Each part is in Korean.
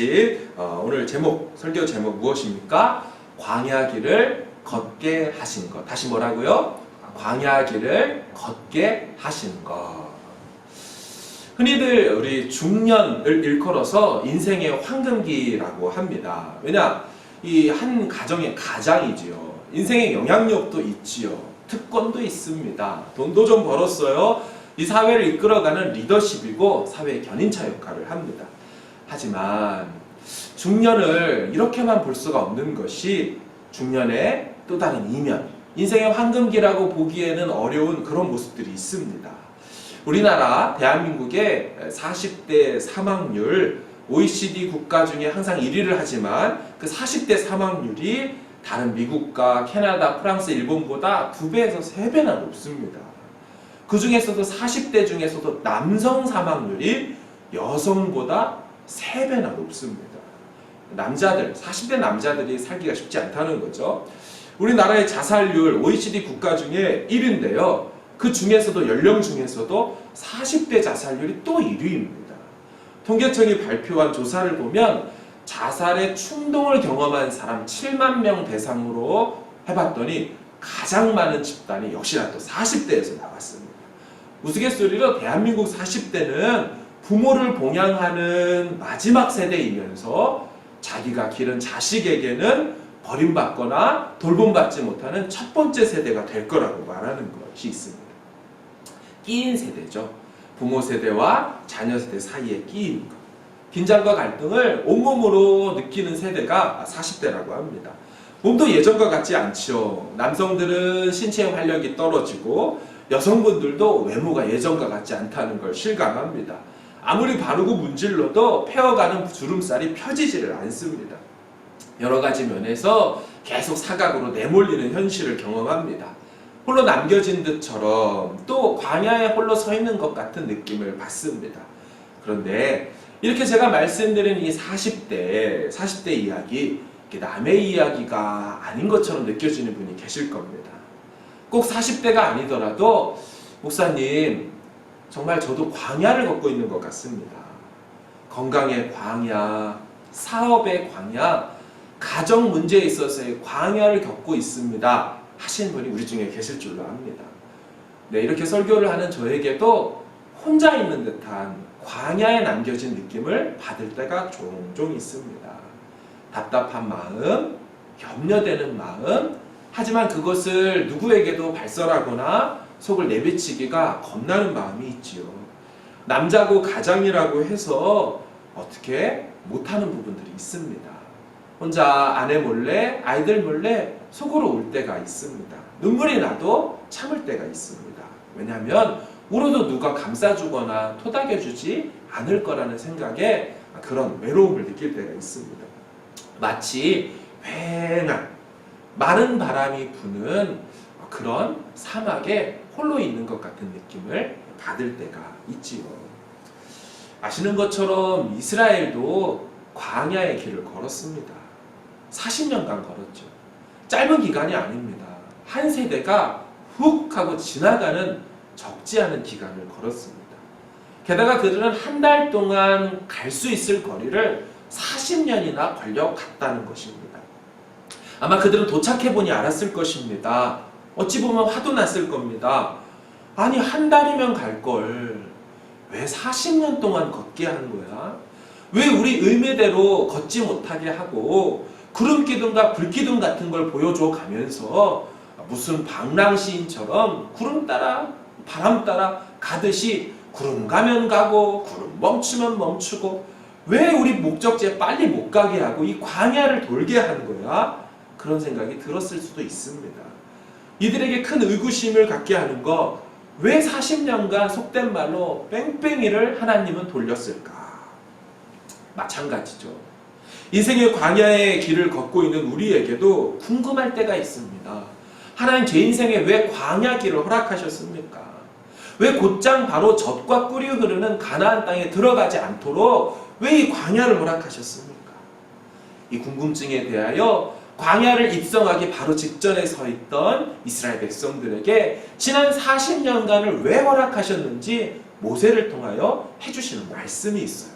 같이 오늘 설교 제목 무엇입니까? 광야 길을 걷게 하신 것. 다시 뭐라고요? 광야 길을 걷게 하신 것. 흔히들 우리 중년을 일컬어서 인생의 황금기라고 합니다. 왜냐? 이 한 가정의 가장이지요. 인생의 영향력도 있지요. 특권도 있습니다. 돈도 좀 벌었어요. 이 사회를 이끌어가는 리더십이고 사회의 견인차 역할을 합니다. 하지만 중년을 이렇게만 볼 수가 없는 것이 중년의 또 다른 이면, 인생의 황금기라고 보기에는 어려운 그런 모습들이 있습니다. 우리나라 대한민국의 40대 사망률 OECD 국가 중에 항상 1위를 하지만 그 40대 사망률이 다른 미국과 캐나다, 프랑스, 일본보다 2배에서 3배나 높습니다. 그 중에서도 40대 중에서도 남성 사망률이 여성보다 3배나 높습니다. 남자들, 40대 남자들이 살기가 쉽지 않다는 거죠. 우리나라의 자살률 OECD 국가 중에 1위인데요. 그 중에서도 연령 중에서도 40대 자살률이 또 1위입니다. 통계청이 발표한 조사를 보면 자살의 충동을 경험한 사람 7만 명 대상으로 해봤더니 가장 많은 집단이 역시나 또 40대에서 나왔습니다. 우스갯소리로 대한민국 40대는 부모를 봉양하는 마지막 세대이면서 자기가 기른 자식에게는 버림받거나 돌봄받지 못하는 첫 번째 세대가 될 거라고 말하는 것이 있습니다. 끼인 세대죠. 부모 세대와 자녀 세대 사이에 끼인 것. 긴장과 갈등을 온몸으로 느끼는 세대가 40대라고 합니다. 몸도 예전과 같지 않죠. 남성들은 신체 활력이 떨어지고 여성분들도 외모가 예전과 같지 않다는 걸 실감합니다. 아무리 바르고 문질러도 펴어가는 주름살이 펴지지를 않습니다. 여러 가지 면에서 계속 사각으로 내몰리는 현실을 경험합니다. 홀로 남겨진 듯처럼 또 광야에 홀로 서 있는 것 같은 느낌을 받습니다. 그런데 이렇게 제가 말씀드린 이 40대 이야기, 남의 이야기가 아닌 것처럼 느껴지는 분이 계실 겁니다. 꼭 40대가 아니더라도 목사님, 정말 저도 광야를 걷고 있는 것 같습니다. 건강의 광야, 사업의 광야, 가정 문제에 있어서의 광야를 겪고 있습니다. 하신 분이 우리 중에 계실 줄로 압니다. 네, 이렇게 설교를 하는 저에게도 혼자 있는 듯한 광야에 남겨진 느낌을 받을 때가 종종 있습니다. 답답한 마음, 염려되는 마음, 하지만 그것을 누구에게도 발설하거나 속을 내비치기가 겁나는 마음이 있지요. 남자고 가장이라고 해서 어떻게 못하는 부분들이 있습니다. 혼자 아내 몰래, 아이들 몰래 속으로 울 때가 있습니다. 눈물이 나도 참을 때가 있습니다. 왜냐하면 울어도 누가 감싸주거나 토닥여주지 않을 거라는 생각에 그런 외로움을 느낄 때가 있습니다. 마치 휑한 마른 바람이 부는 그런 사막에 홀로 있는 것 같은 느낌을 받을 때가 있지요. 아시는 것처럼 이스라엘도 광야의 길을 걸었습니다. 40년간 걸었죠. 짧은 기간이 아닙니다. 한 세대가 훅 하고 지나가는 적지 않은 기간을 걸었습니다. 게다가 그들은 한 달 동안 갈 수 있을 거리를 40년이나 걸려 갔다는 것입니다. 아마 그들은 도착해보니 알았을 것입니다. 어찌 보면 화도 났을 겁니다. 아니, 한 달이면 갈 걸 왜 40년 동안 걷게 한 거야? 왜 우리 의미대로 걷지 못하게 하고 구름 기둥과 불 기둥 같은 걸 보여줘 가면서 무슨 방랑시인처럼 구름 따라 바람 따라 가듯이 구름 가면 가고 구름 멈추면 멈추고 왜 우리 목적지에 빨리 못 가게 하고 이 광야를 돌게 하는 거야? 그런 생각이 들었을 수도 있습니다. 이들에게 큰 의구심을 갖게 하는 거, 왜 40년간 속된 말로 뺑뺑이를 하나님은 돌렸을까? 마찬가지죠. 인생의 광야의 길을 걷고 있는 우리에게도 궁금할 때가 있습니다. 하나님, 제 인생에 왜 광야 길을 허락하셨습니까? 왜 곧장 바로 젖과 꿀이 흐르는 가나안 땅에 들어가지 않도록 왜 이 광야를 허락하셨습니까? 이 궁금증에 대하여 광야를 입성하기 바로 직전에 서 있던 이스라엘 백성들에게 지난 40년간을 왜 허락하셨는지 모세를 통하여 해주시는 말씀이 있어요.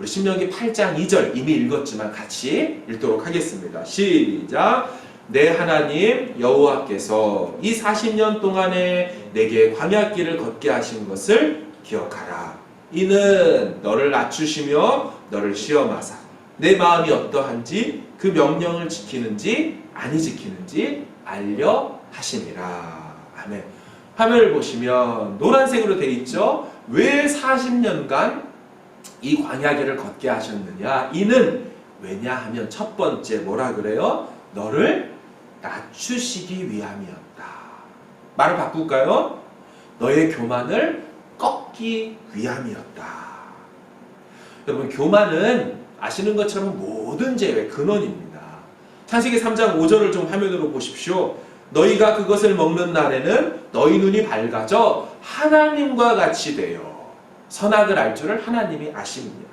우리 신명기 8장 2절 이미 읽었지만 같이 읽도록 하겠습니다. 시작. 내 하나님 여호와께서 이 40년 동안에 내게 광야길을 걷게 하신 것을 기억하라. 이는 너를 낮추시며 너를 시험하사 내 마음이 어떠한지 그 명령을 지키는지 아니 지키는지 알려 하심이라. 아멘. 화면을 보시면 노란색으로 되어 있죠. 왜 40년간 이 광야길을 걷게 하셨느냐? 이는 왜냐하면 첫 번째 뭐라 그래요? 너를 낮추시기 위함이었다. 말을 바꿀까요? 너의 교만을 꺾기 위함이었다. 여러분, 교만은 아시는 것처럼 모든 죄의 근원입니다. 창세기 3장 5절을 좀 화면으로 보십시오. 너희가 그것을 먹는 날에는 너희 눈이 밝아져 하나님과 같이 되어 선악을 알 줄을 하나님이 아십니다.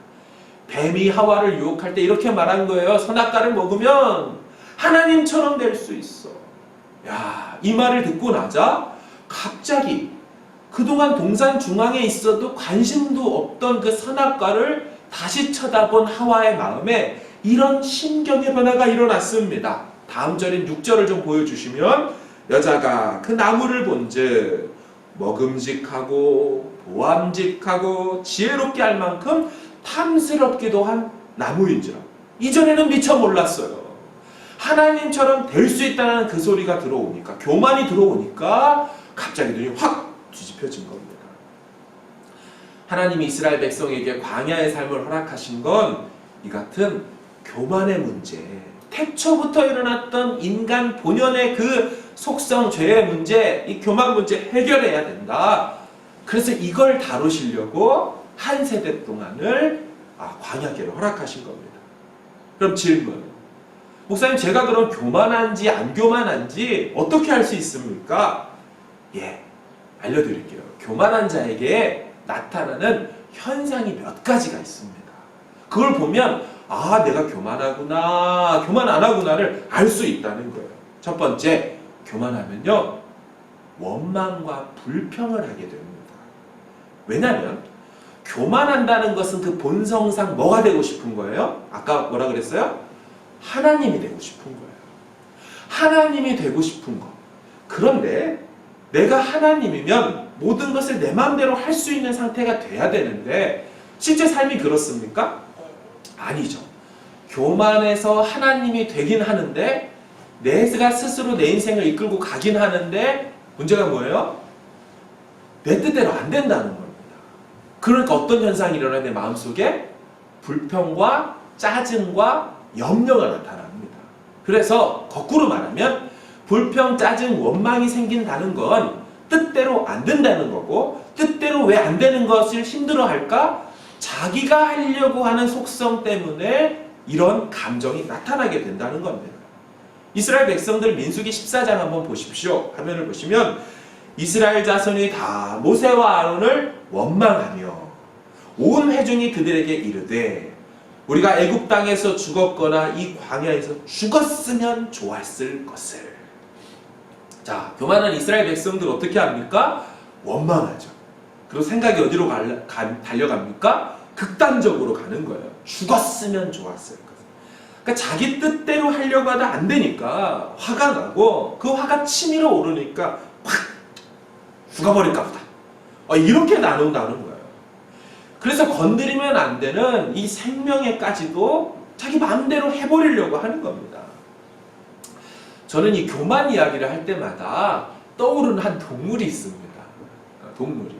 뱀이 하와를 유혹할 때 이렇게 말한 거예요. 선악과를 먹으면 하나님처럼 될 수 있어. 야, 이 말을 듣고 나자 갑자기 그동안 동산 중앙에 있어도 관심도 없던 그 선악과를 다시 쳐다본 하와의 마음에 이런 심경의 변화가 일어났습니다. 다음 절인 6절을 좀 보여주시면 여자가 그 나무를 본즉 먹음직하고 보암직하고 지혜롭게 할 만큼 탐스럽기도 한 나무인지라. 이전에는 미처 몰랐어요. 하나님처럼 될 수 있다는 그 소리가 들어오니까, 교만이 들어오니까 갑자기 눈이 확 뒤집혀진 겁니다. 하나님이 이스라엘 백성에게 광야의 삶을 허락하신 건 이 같은 교만의 문제, 태초부터 일어났던 인간 본연의 그 속성, 죄의 문제, 이 교만 문제 해결해야 된다. 그래서 이걸 다루시려고 한 세대 동안을 광야길을 허락하신 겁니다. 그럼 질문, 목사님, 제가 그럼 교만한지 안 교만한지 어떻게 알 수 있습니까? 예, 알려드릴게요. 교만한 자에게 나타나는 현상이 몇 가지가 있습니다. 그걸 보면 내가 교만하구나, 교만 안 하구나를 알 수 있다는 거예요. 첫 번째, 교만하면요 원망과 불평을 하게 됩니다. 왜냐하면 교만한다는 것은 그 본성상 뭐가 되고 싶은 거예요? 아까 뭐라 그랬어요? 하나님이 되고 싶은 거예요. 하나님이 되고 싶은 거. 그런데 내가 하나님이면 모든 것을 내 마음대로 할 수 있는 상태가 돼야 되는데 실제 삶이 그렇습니까? 아니죠. 교만해서 하나님이 되긴 하는데 내가 스스로 내 인생을 이끌고 가긴 하는데 문제가 뭐예요? 내 뜻대로 안 된다는 겁니다. 그러니까 어떤 현상이 일어나요? 내 마음속에 불평과 짜증과 염려가 나타납니다. 그래서 거꾸로 말하면 불평, 짜증, 원망이 생긴다는 건 뜻대로 안 된다는 거고, 뜻대로 왜 안 되는 것을 힘들어할까? 자기가 하려고 하는 속성 때문에 이런 감정이 나타나게 된다는 겁니다. 이스라엘 백성들 민수기 14장 한번 보십시오. 화면을 보시면 이스라엘 자손이 다 모세와 아론을 원망하며 온 회중이 그들에게 이르되 우리가 애굽 땅에서 죽었거나 이 광야에서 죽었으면 좋았을 것을. 자, 교만한 이스라엘 백성들 어떻게 합니까? 원망하죠. 그리고 생각이 어디로 달려갑니까? 극단적으로 가는 거예요. 죽었으면 좋았을 것. 그러니까 자기 뜻대로 하려고 하다 안 되니까 화가 나고 그 화가 치밀어 오르니까 확 죽어버릴까 보다. 이렇게 나눈다는 거예요. 그래서 건드리면 안 되는 이 생명에까지도 자기 마음대로 해버리려고 하는 겁니다. 저는 이 교만 이야기를 할 때마다 떠오르는 한 동물이 있습니다. 동물이.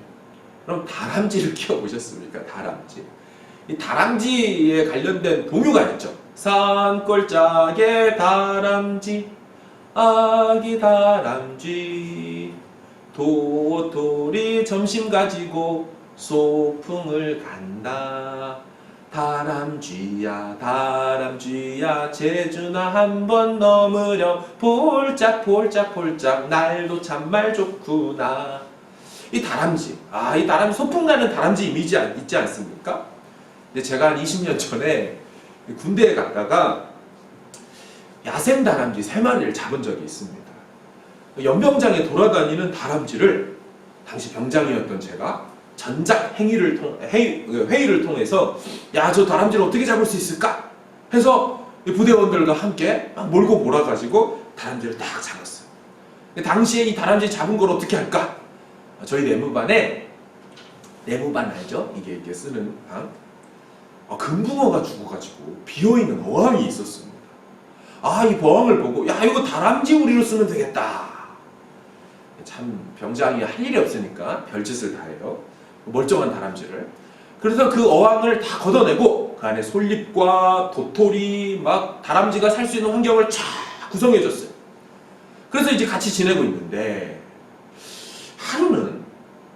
그럼 다람쥐를 키워보셨습니까? 다람쥐. 이 다람쥐에 관련된 동요가 있죠. 산골짜기의 다람쥐, 아기 다람쥐, 도토리 점심 가지고 소풍을 간다. 다람쥐야 다람쥐야 제주나 한번 넘으렴 폴짝폴짝폴짝 날도 참말 좋구나. 이 다람쥐, 이 다람쥐 소풍 가는 다람쥐 이미지 있지 않습니까? 근데 제가 한 20년 전에 군대에 갔다가 야생 다람쥐 3마리를 잡은 적이 있습니다. 연병장에 돌아다니는 다람쥐를 당시 병장이었던 제가 전작 회의를 통해서 야, 저 다람쥐를 어떻게 잡을 수 있을까? 해서 부대원들과 함께 막 몰고 몰아가지고 다람쥐를 딱 잡았어요. 당시에 이 다람쥐 잡은 걸 어떻게 할까? 저희 내무반 알죠? 이게 쓰는 방. 금붕어가 죽어가지고 비어있는 어항이 있었습니다. 이 어항을 보고 야, 이거 다람쥐 우리로 쓰면 되겠다. 참 병장이 할 일이 없으니까 별짓을 다 해요. 멀쩡한 다람쥐를. 그래서 그 어항을 다 걷어내고 그 안에 솔잎과 도토리 막 다람쥐가 살 수 있는 환경을 쫙 구성해줬어요. 그래서 이제 같이 지내고 있는데 하루는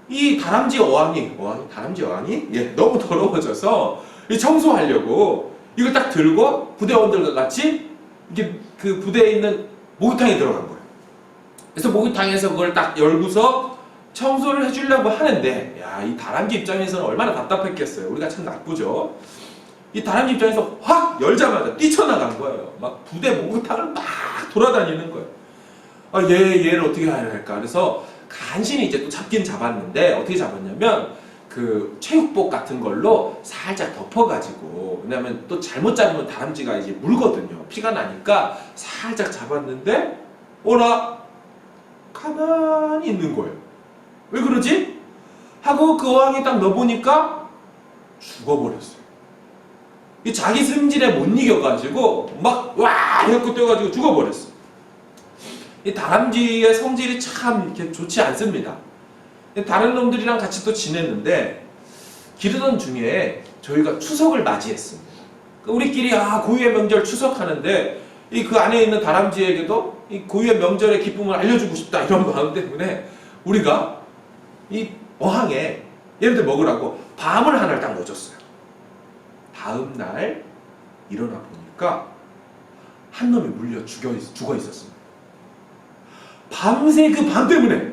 이 다람쥐 어항이 너무 더러워져서 청소하려고 이걸 딱 들고 부대원들과 같이 이게 그 부대에 있는 목욕탕에 들어간 거예요. 그래서 목욕탕에서 그걸 딱 열고서 청소를 해주려고 하는데 야, 이 다람쥐 입장에서는 얼마나 답답했겠어요. 우리가 참 나쁘죠. 이 다람쥐 입장에서 확 열자마자 뛰쳐나간 거예요. 막 부대 목욕탕을 막 돌아다니는 거예요. 얘를 어떻게 해야 할까? 그래서 간신히 이제 또 잡긴 잡았는데 어떻게 잡았냐면 그 체육복 같은 걸로 살짝 덮어가지고, 왜냐면 또 잘못 잡으면 다람쥐가 이제 물거든요. 피가 나니까 살짝 잡았는데 어라 가만히 있는 거예요. 왜 그러지? 하고 그 어항에 딱 넣어보니까 죽어버렸어요. 이 자기 승질에 못 이겨가지고 막 와 해갖고 뛰어가지고 죽어버렸어. 이 다람쥐의 성질이 참 이렇게 좋지 않습니다. 다른 놈들이랑 같이 또 지냈는데 기르던 중에 저희가 추석을 맞이했습니다. 우리끼리 고유의 명절 추석하는데 이 그 안에 있는 다람쥐에게도 이 고유의 명절의 기쁨을 알려주고 싶다 이런 마음 때문에 우리가 이 어항에 얘네들 먹으라고 밤을 하나를 딱 넣어줬어요. 다음 날 일어나 보니까 한 놈이 물려 죽어 있었습니다. 밤새 그 밤 때문에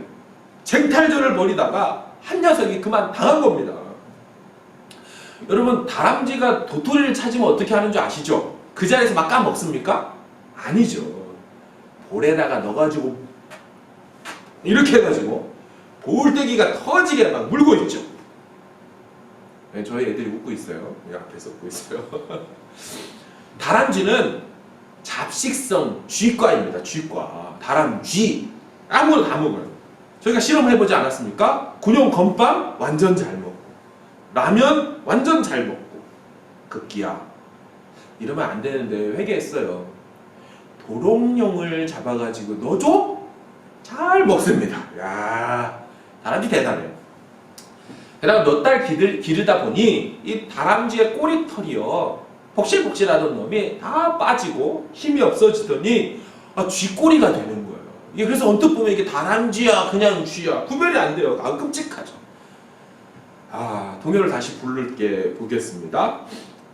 쟁탈전을 벌이다가 한 녀석이 그만 당한 겁니다. 여러분, 다람쥐가 도토리를 찾으면 어떻게 하는 줄 아시죠? 그 자리에서 막 까먹습니까? 아니죠. 볼에다가 넣어가지고 이렇게 해가지고 볼때기가 터지게 막 물고 있죠. 네, 저희 애들이 웃고 있어요. 앞에서 웃고 있어요. 다람쥐는 잡식성 쥐과입니다. 쥐과. 다람쥐. 아무거나 다 먹어요. 저희가 실험을 해보지 않았습니까? 군용 건빵 완전 잘 먹고, 라면 완전 잘 먹고, 급기야. 이러면 안 되는데 회개했어요. 도롱뇽을 잡아가지고 넣어줘? 잘 먹습니다. 야, 다람쥐 대단해요. 게다가 몇 달 기르다 보니 이 다람쥐의 꼬리털이요, 복실복실하던 놈이 다 빠지고 힘이 없어지더니 쥐꼬리가 되는 거예요. 이게 그래서 언뜻 보면 이게 다람쥐야 그냥 쥐야 구별이 안 돼요. 끔찍하죠. 동요를 다시 부를게 보겠습니다.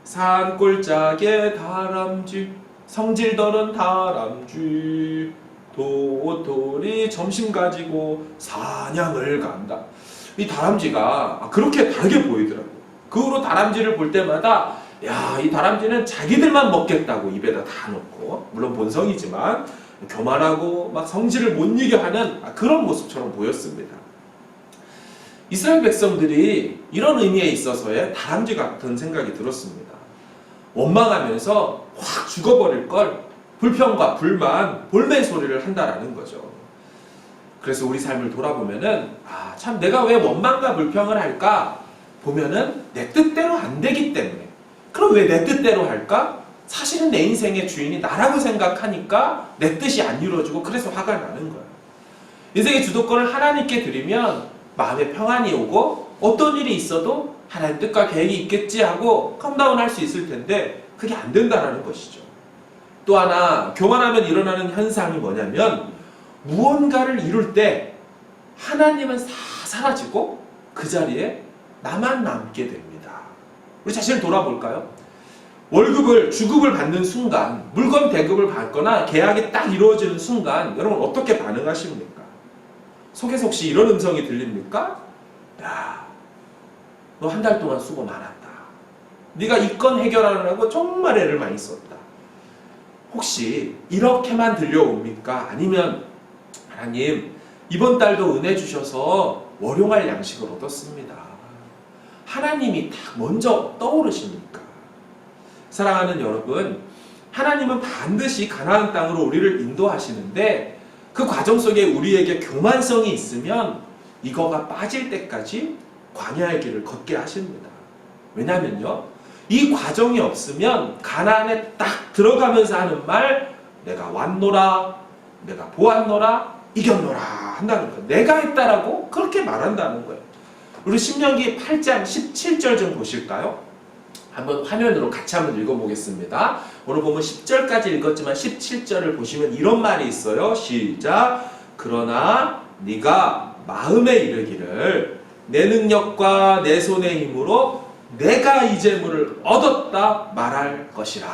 산골짜기에 다람쥐, 성질더는 다람쥐, 도토리 점심 가지고 사냥을 간다. 이 다람쥐가 그렇게 다르게 보이더라고요. 그 후로 다람쥐를 볼 때마다 야, 이 다람쥐는 자기들만 먹겠다고 입에다 다 넣고, 물론 본성이지만 교만하고 막 성질을 못 이겨 하는 그런 모습처럼 보였습니다. 이스라엘 백성들이 이런 의미에 있어서의 다람쥐 같은 생각이 들었습니다. 원망하면서 확 죽어버릴 걸 불평과 불만, 볼멘 소리를 한다라는 거죠. 그래서 우리 삶을 돌아보면은 참 내가 왜 원망과 불평을 할까? 보면은 내 뜻대로 안 되기 때문에. 그럼 왜 내 뜻대로 할까? 사실은 내 인생의 주인이 나라고 생각하니까 내 뜻이 안 이루어지고 그래서 화가 나는 거예요. 인생의 주도권을 하나님께 드리면 마음에 평안이 오고 어떤 일이 있어도 하나님 뜻과 계획이 있겠지 하고 컴다운 할 수 있을 텐데 그게 안 된다는 것이죠. 또 하나 교만하면 일어나는 현상이 뭐냐면 무언가를 이룰 때 하나님은 다 사라지고 그 자리에 나만 남게 됩니다. 우리 자신을 돌아볼까요? 주급을 받는 순간, 물건 대급을 받거나 계약이 딱 이루어지는 순간 여러분 어떻게 반응하십니까? 속에서 혹시 이런 음성이 들립니까? 야, 너 한 달 동안 수고 많았다. 네가 이 건 해결하느라고 정말 애를 많이 썼다. 혹시 이렇게만 들려옵니까? 아니면 하나님 이번 달도 은혜 주셔서 월용할 양식을 얻었습니다. 하나님이 딱 먼저 떠오르십니까? 사랑하는 여러분, 하나님은 반드시 가나안 땅으로 우리를 인도하시는데 그 과정 속에 우리에게 교만성이 있으면 이거가 빠질 때까지 광야의 길을 걷게 하십니다. 왜냐면요, 이 과정이 없으면 가나안에 딱 들어가면서 하는 말, 내가 왔노라, 내가 보았노라, 이겼노라 한다는 거예요. 내가 했다라고 그렇게 말한다는 거예요. 우리 신명기 8장 17절 좀 보실까요? 한번 화면으로 같이 한번 읽어보겠습니다. 오늘 보면 10절까지 읽었지만 17절을 보시면 이런 말이 있어요. 시작. 그러나 네가 마음에 이르기를 내 능력과 내 손의 힘으로 내가 이 재물을 얻었다 말할 것이라.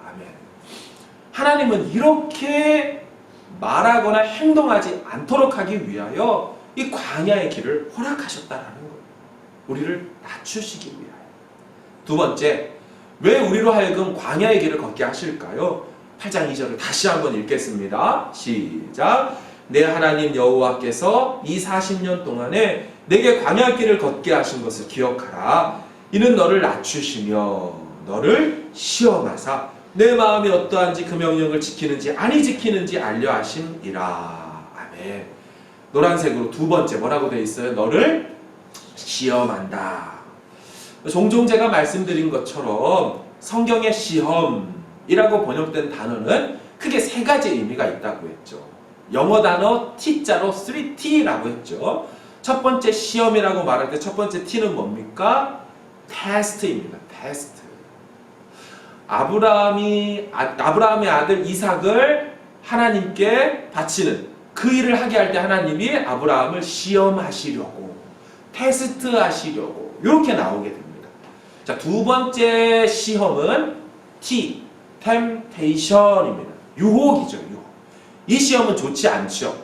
아멘. 하나님은 이렇게 말하거나 행동하지 않도록 하기 위하여 이 광야의 길을 허락하셨다라는 거예요. 우리를 낮추시기 위하여. 두 번째, 왜 우리로 하여금 광야의 길을 걷게 하실까요? 8장 2절을 다시 한번 읽겠습니다. 시작. 내 하나님 여호와께서 이 40년 동안에 내게 광야길을 걷게 하신 것을 기억하라. 이는 너를 낮추시며 너를 시험하사 내 마음이 어떠한지 그 명령을 지키는지 아니 지키는지 알려 하심이라. 아멘. 노란색으로 두 번째 뭐라고 되어 있어요? 너를 시험한다. 종종 제가 말씀드린 것처럼 성경의 시험이라고 번역된 단어는 크게 세 가지 의미가 있다고 했죠. 영어 단어 T자로 3T라고 했죠. 첫 번째 시험이라고 말할 때 첫 번째 T는 뭡니까? 테스트입니다. 테스트. 아브라함의 아들 이삭을 하나님께 바치는 그 일을 하게 할 때 하나님이 아브라함을 시험하시려고, 테스트하시려고 이렇게 나오게 됩니다. 자, 두 번째 시험은 T, temptation입니다. 유혹이죠, 유혹. 이 시험은 좋지 않죠.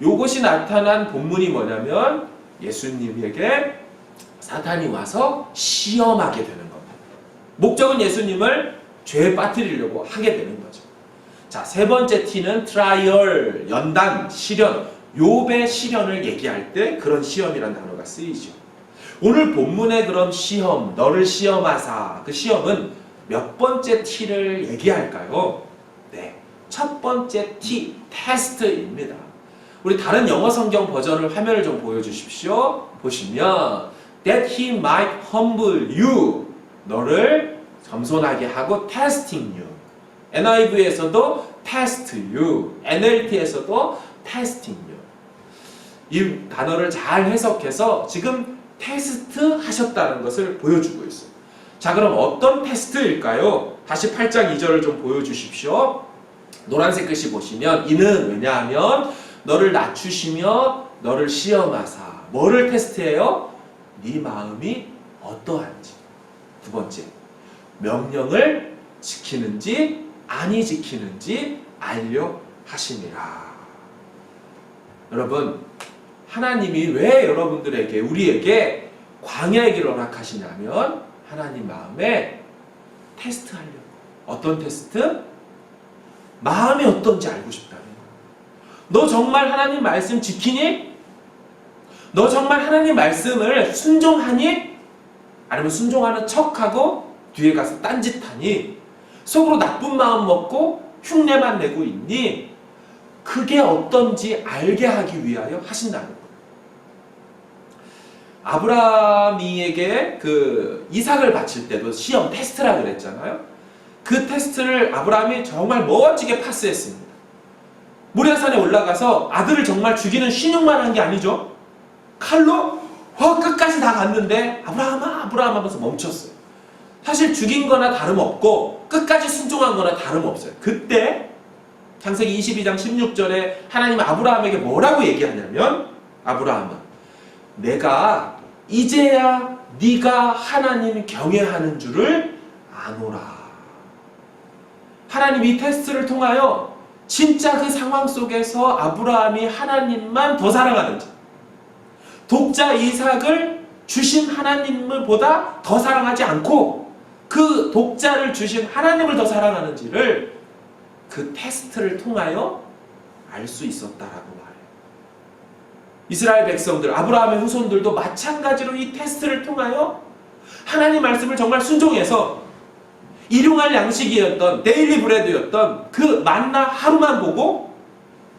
요것이 나타난 본문이 뭐냐면 예수님에게 사탄이 와서 시험하게 되는 겁니다. 목적은 예수님을 죄에 빠뜨리려고 하게 되는 거죠. 자, 세 번째 T는 trial, 연단, 시련, 욥의 시련을 얘기할 때 그런 시험이라는 단어가 쓰이죠. 오늘 본문의 그런 시험, 너를 시험하사, 그 시험은 몇 번째 T를 얘기할까요? 네, 첫 번째 T, 테스트입니다. 우리 다른 영어 성경 버전을 화면을 좀 보여주십시오. 보시면 that he might humble you, 너를 겸손하게 하고 testing you. NIV에서도 test you, NLT에서도 testing you. 이 단어를 잘 해석해서 지금 테스트 하셨다는 것을 보여주고 있어요. 자, 그럼 어떤 테스트일까요? 다시 8장 2절을 좀 보여주십시오. 노란색 글씨 보시면 이는 왜냐하면 너를 낮추시며 너를 시험하사. 뭐를 테스트해요? 네 마음이 어떠한지. 두 번째, 명령을 지키는지 아니 지키는지 알려 하심이라. 여러분, 하나님이 왜 여러분들에게 우리에게 광야의 길을 허락하시냐면 하나님 마음에 테스트하려고. 어떤 테스트? 마음이 어떤지 알고 싶다는 거예요. 너 정말 하나님 말씀 지키니? 너 정말 하나님 말씀을 순종하니? 아니면 순종하는 척하고 뒤에 가서 딴짓하니? 속으로 나쁜 마음 먹고 흉내만 내고 있니? 그게 어떤지 알게 하기 위하여 하신다는 거예요. 아브라함에게 그 이삭을 바칠 때도 시험 테스트라 그랬잖아요. 그 테스트를 아브라함이 정말 멋지게 파스했습니다. 모리아산에 올라가서 아들을 정말 죽이는 신용만 한 게 아니죠. 칼로 끝까지 다 갔는데 아브라함 하면서 멈췄어요. 사실 죽인 거나 다름없고 끝까지 순종한 거나 다름없어요. 그때 창세기 22장 16절에 하나님 아브라함에게 뭐라고 얘기하냐면 아브라함아, 내가 이제야 네가 하나님 경외하는 줄을 아노라. 하나님 이 테스트를 통하여 진짜 그 상황 속에서 아브라함이 하나님만 더 사랑하는지, 독자 이삭을 주신 하나님을 보다 더 사랑하지 않고 그 독자를 주신 하나님을 더 사랑하는지를 그 테스트를 통하여 알 수 있었다라고 말해요. 이스라엘 백성들, 아브라함의 후손들도 마찬가지로 이 테스트를 통하여 하나님 말씀을 정말 순종해서 일용할 양식이었던 데일리 브레드였던 그 만나 하루만 보고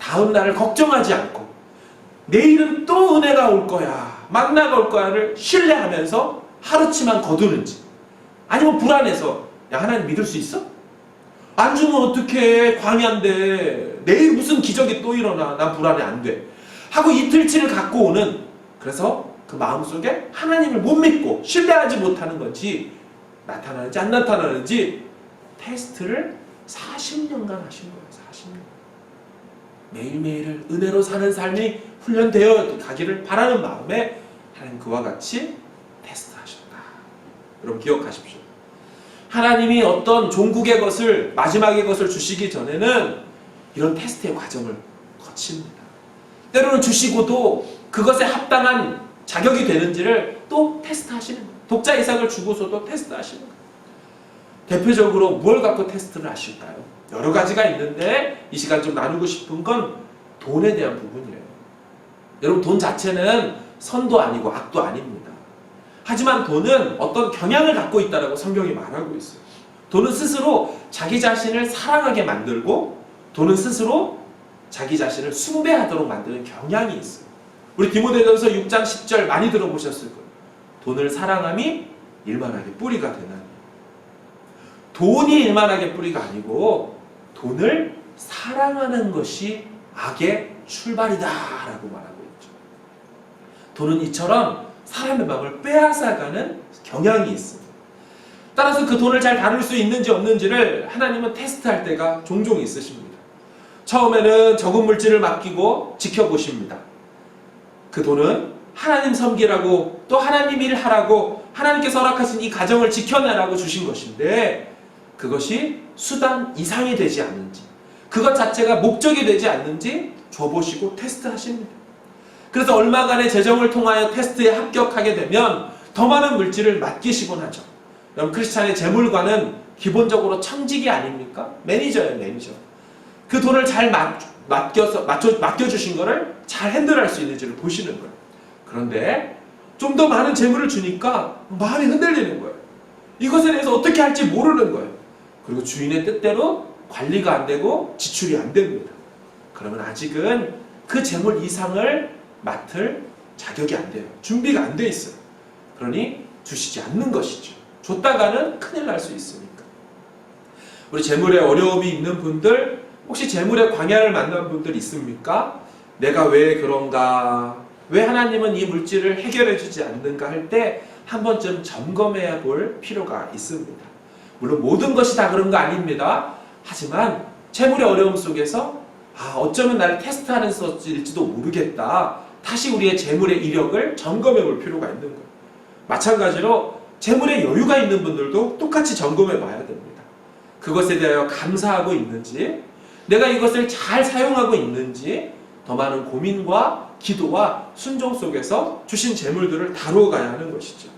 다음 날을 걱정하지 않고 내일은 또 은혜가 올 거야, 만나가 올 거야를 신뢰하면서 하루치만 거두는지, 아니면 불안해서 야 하나님 믿을 수 있어? 안 주면 어떡해, 광야인데 내일 무슨 기적이 또 일어나, 난 불안해, 안 돼 하고 이틀치를 갖고 오는, 그래서 그 마음속에 하나님을 못 믿고 신뢰하지 못하는 건지 나타나는지 안 나타나는지 테스트를 40년간 하신 거예요. 40년. 매일매일을 은혜로 사는 삶이 훈련되어 가기를 바라는 마음에 하나님 그와 같이 테스트하셨다. 여러분 기억하십시오. 하나님이 어떤 종국의 것을, 마지막의 것을 주시기 전에는 이런 테스트의 과정을 거칩니다. 때로는 주시고도 그것에 합당한 자격이 되는지를 또 테스트하시는 거예요. 독자 이삭을 주고서도 테스트하시는 거예요. 대표적으로 뭘 갖고 테스트를 하실까요? 여러 가지가 있는데 이 시간 좀 나누고 싶은 건 돈에 대한 부분이에요. 여러분 돈 자체는 선도 아니고 악도 아닙니다. 하지만 돈은 어떤 경향을 갖고 있다고 성경이 말하고 있어요. 돈은 스스로 자기 자신을 사랑하게 만들고 돈은 스스로 자기 자신을 숭배하도록 만드는 경향이 있어요. 우리 디모데전서 6장 10절 많이 들어보셨을 거예요. 돈을 사랑함이 일만하게 뿌리가 되나니. 돈이 일만하게 뿌리가 아니고 돈을 사랑하는 것이 악의 출발이다라고 말하고 있죠. 돈은 이처럼 사람의 마음을 빼앗아가는 경향이 있습니다. 따라서 그 돈을 잘 다룰 수 있는지 없는지를 하나님은 테스트할 때가 종종 있으십니다. 처음에는 적은 물질을 맡기고 지켜보십니다. 그 돈은 하나님 섬기라고, 또 하나님 일 하라고, 하나님께서 허락하신 이 가정을 지켜내라고 주신 것인데 그것이 수단 이상이 되지 않는지, 그것 자체가 목적이 되지 않는지 줘보시고 테스트하십니다. 그래서 얼마간의 재정을 통하여 테스트에 합격하게 되면 더 많은 물질을 맡기시곤 하죠. 여러분 크리스찬의 재물관은 기본적으로 청직이 아닙니까? 매니저예요, 매니저. 그 돈을 잘 맡겨주신 거를 잘 핸들할 수 있는지를 보시는 거예요. 그런데 좀 더 많은 재물을 주니까 마음이 흔들리는 거예요. 이것에 대해서 어떻게 할지 모르는 거예요. 그리고 주인의 뜻대로 관리가 안 되고 지출이 안 됩니다. 그러면 아직은 그 재물 이상을 맡을 자격이 안 돼요. 준비가 안 돼 있어요. 그러니 주시지 않는 것이죠. 줬다가는 큰일 날 수 있으니까. 우리 재물에 어려움이 있는 분들, 혹시 재물의 광야를 만난 분들 있습니까? 내가 왜 그런가? 왜 하나님은 이 물질을 해결해 주지 않는가 할 때 한 번쯤 점검해야 볼 필요가 있습니다. 물론 모든 것이 다 그런 거 아닙니다. 하지만 재물의 어려움 속에서 어쩌면 나를 테스트하는 것일지도 모르겠다. 다시 우리의 재물의 이력을 점검해 볼 필요가 있는 거예요. 마찬가지로 재물의 여유가 있는 분들도 똑같이 점검해 봐야 됩니다. 그것에 대하여 감사하고 있는지, 내가 이것을 잘 사용하고 있는지, 더 많은 고민과 기도와 순종 속에서 주신 재물들을 다루어 가야 하는 것이죠.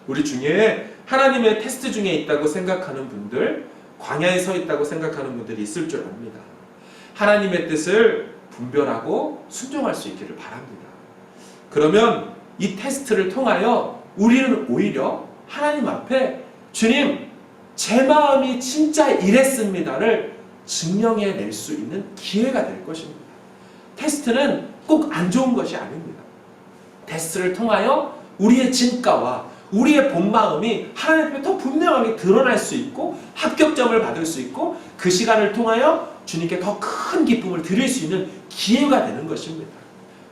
우리 중에 하나님의 테스트 중에 있다고 생각하는 분들, 광야에 서 있다고 생각하는 분들이 있을 줄 압니다. 하나님의 뜻을 분별하고 순종할 수 있기를 바랍니다. 그러면 이 테스트를 통하여 우리는 오히려 하나님 앞에 주님, 제 마음이 진짜 이랬습니다를 증명해낼 수 있는 기회가 될 것입니다. 테스트는 꼭 안 좋은 것이 아닙니다. 테스트를 통하여 우리의 진가와 우리의 본 마음이 하나님 앞에 더 분명하게 드러날 수 있고 합격점을 받을 수 있고 그 시간을 통하여 주님께 더 큰 기쁨을 드릴 수 있는 기회가 되는 것입니다.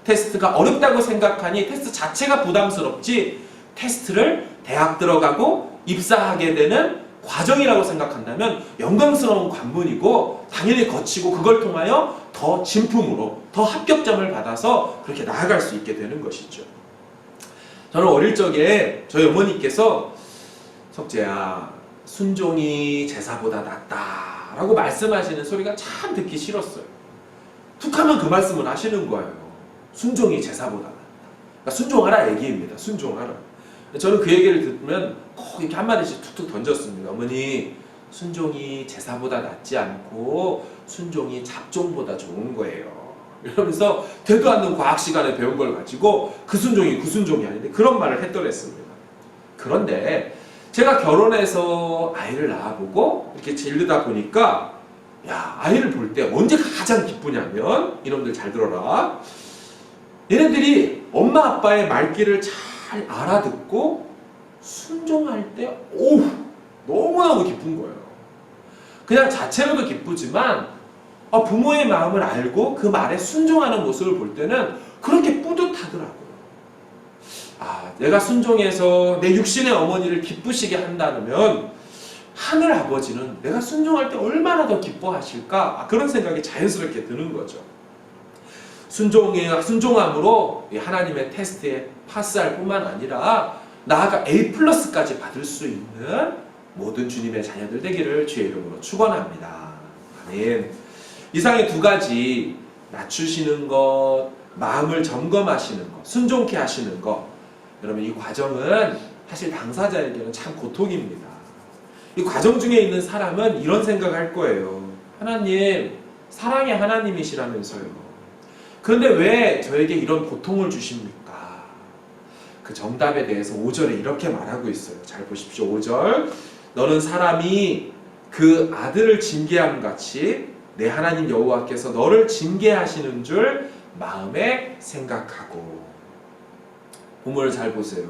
테스트가 어렵다고 생각하니 테스트 자체가 부담스럽지, 테스트를 대학 들어가고 입사하게 되는 과정이라고 생각한다면 영광스러운 관문이고 당연히 거치고 그걸 통하여 더 진품으로 더 합격점을 받아서 그렇게 나아갈 수 있게 되는 것이죠. 저는 어릴 적에 저희 어머니께서 석재야, 순종이 제사보다 낫다 라고 말씀하시는 소리가 참 듣기 싫었어요. 툭하면 그 말씀을 하시는 거예요. 순종이 제사보다 낫다. 그러니까 순종하라 얘기입니다. 순종하라. 저는 그 얘기를 듣면 꼭 이렇게 한마디씩 툭툭 던졌습니다. 어머니, 순종이 제사보다 낫지 않고 순종이 잡종보다 좋은 거예요. 이러면서 되도 않는 과학 시간에 배운 걸 가지고 그 순종이 아닌데 그런 말을 했더랬습니다. 그런데 제가 결혼해서 아이를 낳아보고 이렇게 질르다 보니까 야, 아이를 볼 때 언제 가장 기쁘냐면 이놈들 잘 들어라. 얘네들이 엄마 아빠의 말귀를 잘 알아듣고 순종할 때 오우 너무너무 기쁜 거예요. 그냥 자체로도 기쁘지만 부모의 마음을 알고 그 말에 순종하는 모습을 볼 때는 그렇게 뿌듯하더라고요. 내가 순종해서 내 육신의 어머니를 기쁘시게 한다면 하늘 아버지는 내가 순종할 때 얼마나 더 기뻐하실까? 그런 생각이 자연스럽게 드는 거죠. 순종함으로 하나님의 테스트에 파스할 뿐만 아니라 나아가 A+까지 받을 수 있는 모든 주님의 자녀들 되기를 주의 이름으로 축원합니다. 아멘. 이상의 두 가지, 낮추시는 것, 마음을 점검하시는 것, 순종케 하시는 것, 여러분 이 과정은 사실 당사자에게는 참 고통입니다. 이 과정 중에 있는 사람은 이런 생각할 거예요. 하나님, 사랑의 하나님이시라면서요. 그런데 왜 저에게 이런 고통을 주십니까? 그 정답에 대해서 5절에 이렇게 말하고 있어요. 잘 보십시오. 5절. 너는 사람이 그 아들을 징계함 같이 내 하나님 여호와께서 너를 징계하시는 줄 마음에 생각하고. 부모를 잘 보세요.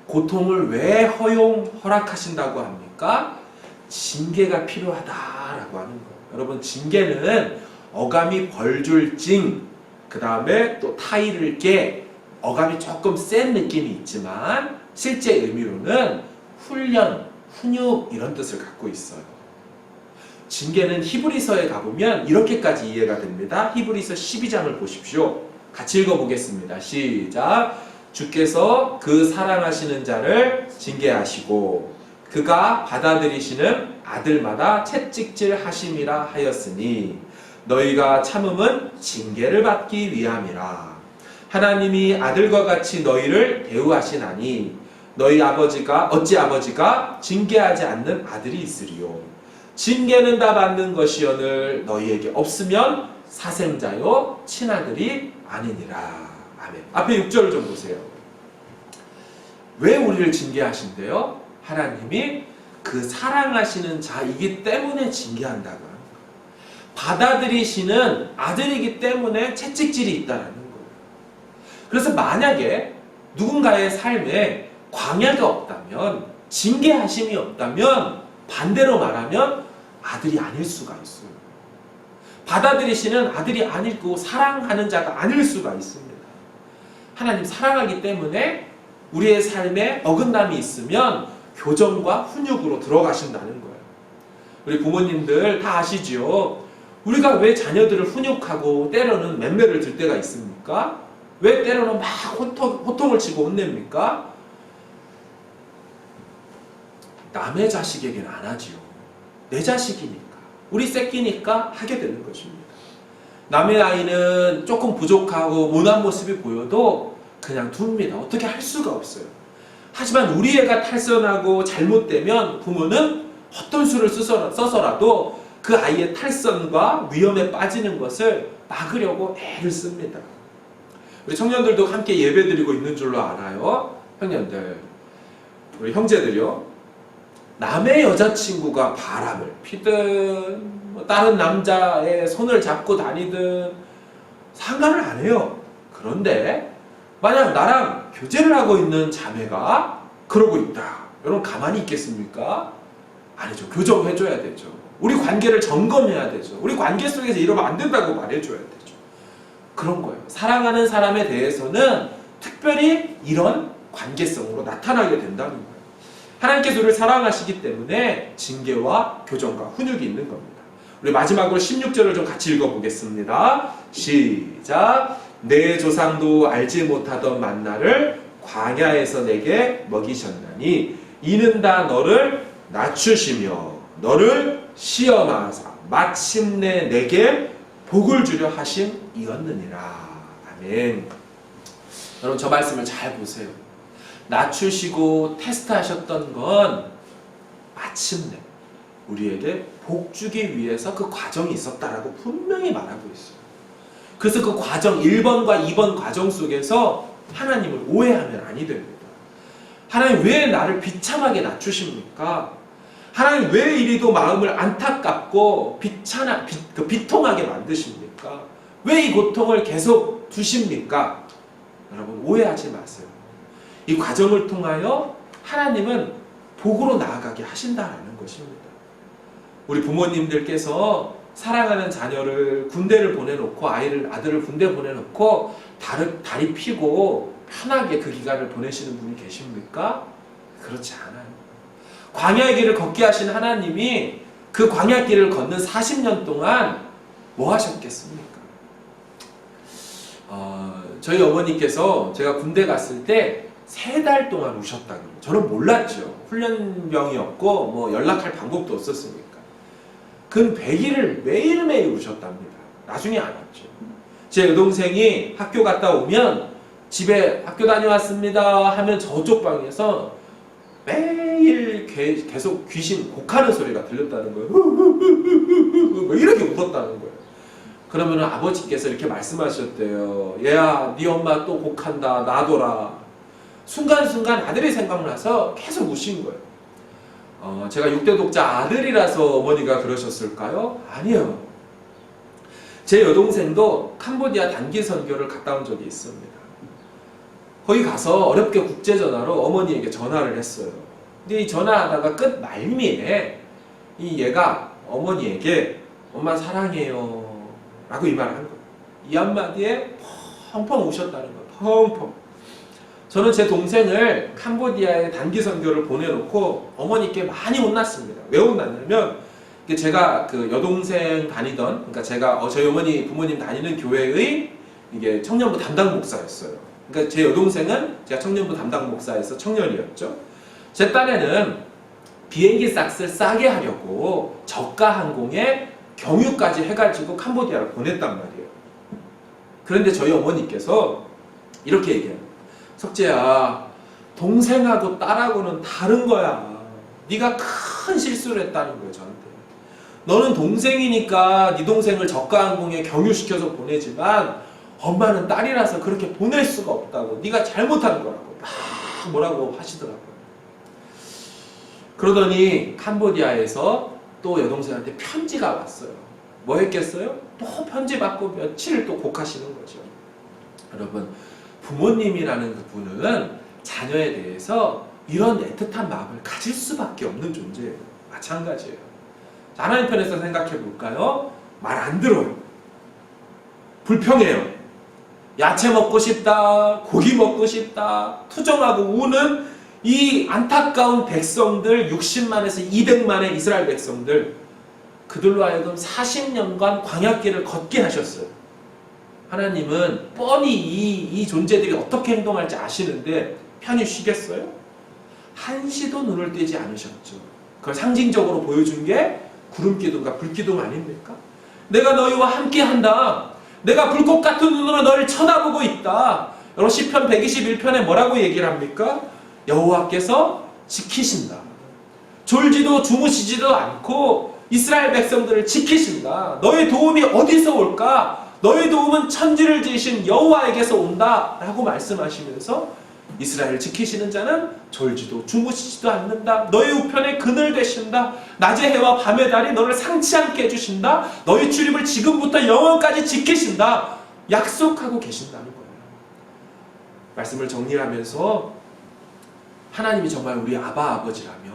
고통을 왜 허락하신다고 합니까? 징계가 필요하다라고 하는 거예요. 여러분 징계는 어감이 벌줄 징, 그 다음에 또 타이를 깨, 어감이 조금 센 느낌이 있지만 실제 의미로는 훈련, 훈육 이런 뜻을 갖고 있어요. 징계는 히브리서에 가보면 이렇게까지 이해가 됩니다. 히브리서 12장을 보십시오. 같이 읽어보겠습니다. 시작. 주께서 그 사랑하시는 자를 징계하시고 그가 받아들이시는 아들마다 채찍질 하심이라 하였으니 너희가 참음은 징계를 받기 위함이라. 하나님이 아들과 같이 너희를 대우하시나니 너희 아버지가 어찌 아버지가 징계하지 않는 아들이 있으리요. 징계는 다 받는 것이오늘 너희에게 없으면 사생자요 친아들이 아니니라. 아멘. 앞에 6절을 좀 보세요. 왜 우리를 징계하신대요? 하나님이 그 사랑하시는 자이기 때문에 징계한다고 합니다. 받아들이시는 아들이기 때문에 채찍질이 있다는 거예요. 그래서 만약에 누군가의 삶에 광야가 없다면, 징계하심이 없다면, 반대로 말하면 아들이 아닐 수가 있어요. 받아들이시는 아들이 아니고 사랑하는 자가 아닐 수가 있습니다. 하나님 사랑하기 때문에 우리의 삶에 어긋남이 있으면 교정과 훈육으로 들어가신다는 거예요. 우리 부모님들 다 아시죠? 우리가 왜 자녀들을 훈육하고 때로는 맴매를 들 때가 있습니까? 왜 때로는 막 호통을 치고 혼냅니까? 남의 자식에게는 안 하지요. 내 자식이니까, 우리 새끼니까 하게 되는 것입니다. 남의 아이는 조금 부족하고 모난 모습이 보여도 그냥 둡니다. 어떻게 할 수가 없어요. 하지만 우리 애가 탈선하고 잘못되면 부모는 어떤 수를 써서라도 그 아이의 탈선과 위험에 빠지는 것을 막으려고 애를 씁니다. 우리 청년들도 함께 예배드리고 있는 줄로 알아요. 형님들, 우리 형제들이요. 남의 여자친구가 바람을 피든 다른 남자의 손을 잡고 다니든 상관을 안 해요. 그런데 만약 나랑 교제를 하고 있는 자매가 그러고 있다. 여러분 가만히 있겠습니까? 아니죠. 교정해줘야 되죠. 우리 관계를 점검해야 되죠. 우리 관계 속에서 이러면 안 된다고 말해줘야 되죠. 그런 거예요. 사랑하는 사람에 대해서는 특별히 이런 관계성으로 나타나게 된다는 거예요. 하나님께서 우리를 사랑하시기 때문에 징계와 교정과 훈육이 있는 겁니다. 우리 마지막으로 16절을 좀 같이 읽어보겠습니다. 시작. 내 조상도 알지 못하던 만나를 광야에서 내게 먹이셨나니 이는 다 너를 낮추시며 너를 시험하사 마침내 내게 복을 주려 하심이었느니라. 아멘. 여러분 저 말씀을 잘 보세요. 낮추시고 테스트하셨던 건 마침내 우리에게 복 주기 위해서 그 과정이 있었다라고 분명히 말하고 있어요. 그래서 그 과정 1번과 2번 과정 속에서 하나님을 오해하면 아니 됩니다. 하나님 왜 나를 비참하게 낮추십니까? 하나님 왜 이리도 마음을 안타깝고 비통하게 만드십니까? 왜 이 고통을 계속 두십니까? 여러분 오해하지 마세요. 이 과정을 통하여 하나님은 복으로 나아가게 하신다라는 것입니다. 우리 부모님들께서 사랑하는 자녀를 군대를 보내놓고 아들을 군대 보내놓고 다리 피고 편하게 그 기간을 보내시는 분이 계십니까? 그렇지 않아요. 광야의 길을 걷게 하신 하나님이 그 광야 길을 걷는 40년 동안 뭐 하셨겠습니까? 저희 어머니께서 제가 군대 갔을 때 3달 동안 우셨다는 거예요. 저는 몰랐죠. 훈련병이었고 뭐 연락할 방법도 없었으니까. 근 100일을 매일매일 우셨답니다. 나중에 알았죠. 제 여동생이 학교 갔다 오면 집에 학교 다녀왔습니다 하면 저쪽 방에서 매일 계속 귀신 곡하는 소리가 들렸다는 거예요. 이렇게 웃었다는 거예요. 그러면 아버지께서 이렇게 말씀하셨대요. 얘야, 네 엄마 또 곡한다. 놔둬라. 순간순간 아들이 생각나서 계속 우신 거예요. 제가 6대 독자 아들이라서 어머니가 그러셨을까요? 아니요. 제 여동생도 캄보디아 단기 선교를 갔다 온 적이 있습니다. 거기 가서 어렵게 국제전화로 어머니에게 전화를 했어요. 근데 이 전화하다가 끝 말미에 얘가 어머니에게 엄마 사랑해요 라고 이 말을 한 거예요. 이 한마디에 펑펑 우셨다는 거예요. 펑펑. 저는 제 동생을 캄보디아에 단기 선교를 보내놓고 어머니께 많이 혼났습니다. 왜 혼났냐면 제가 그 여동생 다니던, 그러니까 제가 저희 어머니 부모님 다니는 교회의 이게 청년부 담당 목사였어요. 그러니까 제 여동생은 제가 청년부 담당 목사에서 청년이었죠. 제 딴에는 비행기 싹을 싸게 하려고 저가 항공에 경유까지 해가지고 캄보디아를 보냈단 말이에요. 그런데 저희 어머니께서 이렇게 얘기해요. 석재야, 동생하고 딸하고는 다른 거야. 네가 큰 실수를 했다는 거예요, 저한테. 너는 동생이니까 네 동생을 저가 항공에 경유시켜서 보내지만 엄마는 딸이라서 그렇게 보낼 수가 없다고. 네가 잘못한 거라고. 막 뭐라고 하시더라고요. 그러더니 캄보디아에서 또 여동생한테 편지가 왔어요. 뭐 했겠어요? 또 편지 받고 며칠을 또 곡하시는 거죠. 여러분, 부모님이라는 그 분은 자녀에 대해서 이런 애틋한 마음을 가질 수밖에 없는 존재예요. 마찬가지예요. 하나님 편에서 생각해 볼까요? 말 안 들어요. 불평해요. 야채 먹고 싶다, 고기 먹고 싶다, 투정하고 우는 이 안타까운 백성들, 60만에서 200만의 이스라엘 백성들, 그들로 하여금 40년간 광야길을 걷게 하셨어요. 하나님은 뻔히 이 존재들이 어떻게 행동할지 아시는데 편히 쉬겠어요? 한시도 눈을 떼지 않으셨죠. 그걸 상징적으로 보여준 게 구름기둥과 불기둥 아닙니까? 내가 너희와 함께한다. 내가 불꽃 같은 눈으로 너를 쳐다보고 있다. 여러분 시편 121편에 뭐라고 얘기를 합니까? 여호와께서 지키신다. 졸지도 주무시지도 않고 이스라엘 백성들을 지키신다. 너의 도움이 어디서 올까? 너의 도움은 천지를 지으신 여호와에게서 온다 라고 말씀하시면서 이스라엘을 지키시는 자는 졸지도 주무시지도 않는다. 너의 우편에 그늘 되신다. 낮의 해와 밤의 달이 너를 상치 않게 해주신다. 너의 출입을 지금부터 영원까지 지키신다. 약속하고 계신다는 거예요. 말씀을 정리하면서 하나님이 정말 우리 아바 아버지라면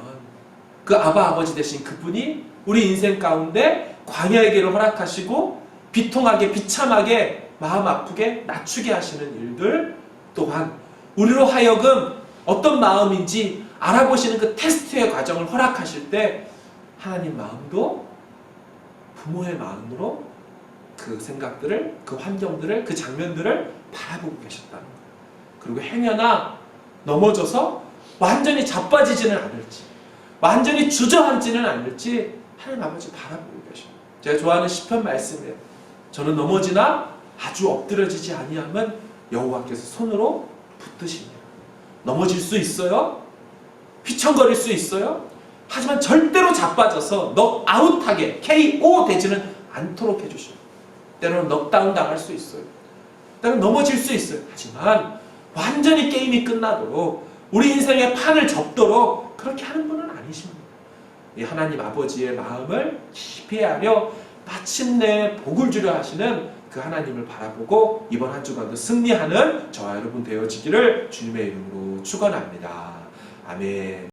그 아바 아버지 되신 그분이 우리 인생 가운데 광야의 길을 허락하시고 비통하게 비참하게 마음 아프게 낮추게 하시는 일들 또한 우리로 하여금 어떤 마음인지 알아보시는 그 테스트의 과정을 허락하실 때 하나님 마음도 부모의 마음으로 그 생각들을, 그 환경들을, 그 장면들을 바라보고 계셨다는 거예요. 그리고 행여나 넘어져서 완전히 자빠지지는 않을지, 완전히 주저앉지는 않을지 하나님 아버지 바라보고 계셔요. 제가 좋아하는 시편 말씀이에요. 저는 넘어지나 아주 엎드려지지 아니하면 여호와께서 손으로 붙드시니라. 넘어질 수 있어요? 휘청거릴 수 있어요? 하지만 절대로 자빠져서 너 아웃하게 KO 되지는 않도록 해주셔요. 때로는 넉다운 당할 수 있어요. 때로는 넘어질 수 있어요. 하지만 완전히 게임이 끝나도록 우리 인생의 판을 접도록 그렇게 하는 분은 아니십니다. 이 하나님 아버지의 마음을 깊이 헤아려 마침내 복을 주려 하시는 그 하나님을 바라보고 이번 한 주간도 승리하는 저와 여러분 되어지기를 주님의 이름으로 축원합니다. 아멘.